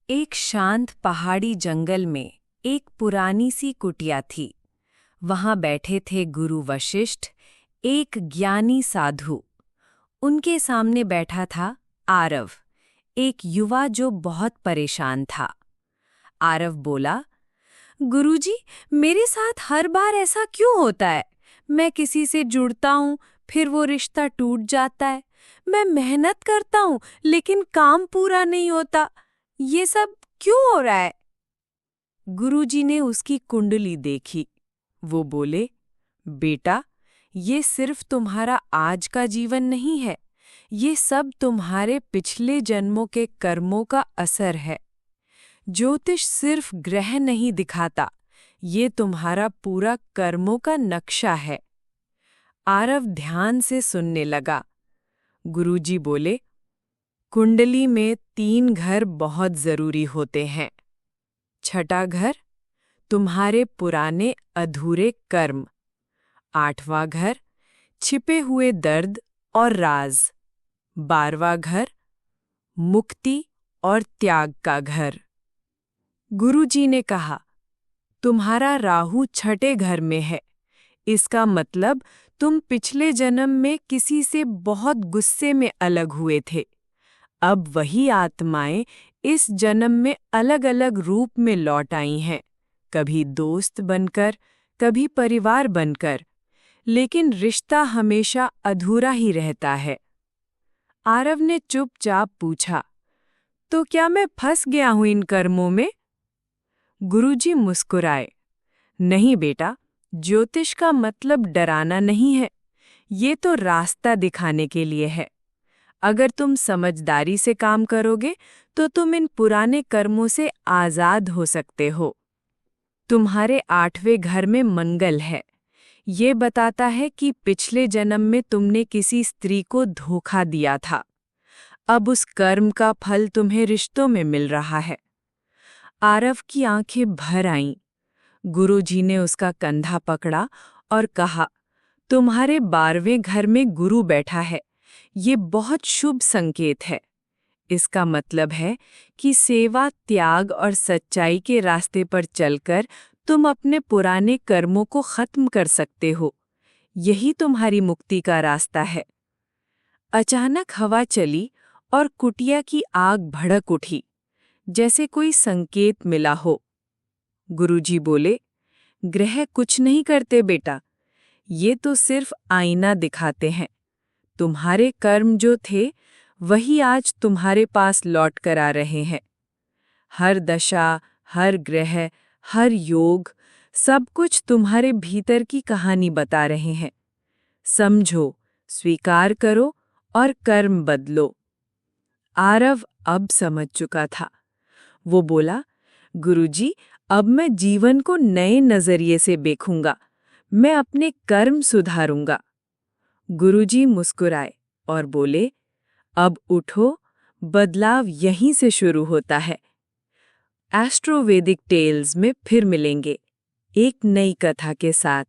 एक शांत पहाड़ी जंगल में एक पुरानी सी कुटिया थी। वहां बैठे थे गुरु वशिष्ठ, एक ज्ञानी साधु। उनके सामने बैठा था आरव, एक युवा जो बहुत परेशान था। आरव बोला, गुरुजी, मेरे साथ हर बार ऐसा क्यों होता है? मैं किसी से जुड़ता हूँ, फिर वो रिश्ता टूट जाता है। मैं मेहनत करता हूँ, लेकिन काम पूरा नहीं होता। ये सब क्यों हो रहा है? गुरुजी ने उसकी कुंडली देखी। वो बोले, बेटा, ये सिर्फ तुम्हारा आज का जीवन नहीं है, ये सब तुम्हारे पिछले जन्मों के कर्मों का असर है। ज्योतिष सिर्फ ग्रह नहीं दिखाता, ये तुम्हारा पूरा कर्मों का नक्शा है। आरव ध्यान से सुनने लगा। गुरुजी बोले, कुंडली में 3 घर बहुत जरूरी होते हैं। छठा घर, तुम्हारे पुराने अधूरे कर्म। 8वां घर, छिपे हुए दर्द और राज। 12वां घर, मुक्ति और त्याग का घर। गुरुजी ने कहा, तुम्हारा राहु छठे घर में है। इसका मतलब तुम पिछले जन्म में किसी से बहुत गुस्से में अलग हुए थे। अब वही आत्माएं इस जन्म में अलग-अलग रूप में लौट आई हैं, कभी दोस्त बनकर, कभी परिवार बनकर, लेकिन रिश्ता हमेशा अधूरा ही रहता है। आरव ने चुपचाप पूछा, तो क्या मैं फंस गया हूं इन कर्मों में? गुरुजी मुस्कुराए, नहीं बेटा, ज्योतिष का मतलब डराना नहीं है, ये तो रास्ता दिखाने के लिए है। अगर तुम समझदारी से काम करोगे तो तुम इन पुराने कर्मों से आजाद हो सकते हो। तुम्हारे 8वें घर में मंगल है। ये बताता है कि पिछले जन्म में तुमने किसी स्त्री को धोखा दिया था। अब उस कर्म का फल तुम्हें रिश्तों में मिल रहा है। आरव की आंखें भर आईं। गुरुजी ने उसका कंधा पकड़ा और कहा, तुम्हारे 12वें घर में गुरु बैठा है। ये बहुत शुभ संकेत है। इसका मतलब है कि सेवा, त्याग और सच्चाई के रास्ते पर चलकर तुम अपने पुराने कर्मों को खत्म कर सकते हो। यही तुम्हारी मुक्ति का रास्ता है। अचानक हवा चली और कुटिया की आग भड़क उठी, जैसे कोई संकेत मिला हो। गुरुजी बोले, ग्रह कुछ नहीं करते बेटा, ये तो सिर्फ आईना दिखाते हैं। तुम्हारे कर्म जो थे वही आज तुम्हारे पास लौट कर आ रहे हैं। हर दशा, हर ग्रह, हर योग, सब कुछ तुम्हारे भीतर की कहानी बता रहे हैं। समझो, स्वीकार करो और कर्म बदलो। आरव अब समझ चुका था। वो बोला, गुरुजी, अब मैं जीवन को नए नजरिए से देखूंगा। मैं अपने कर्म सुधारूंगा। गुरुजी मुस्कुराए और बोले, अब उठो, बदलाव यहीं से शुरू होता है। एस्ट्रो वैदिक टेल्स में फिर मिलेंगे, एक नई कथा के साथ।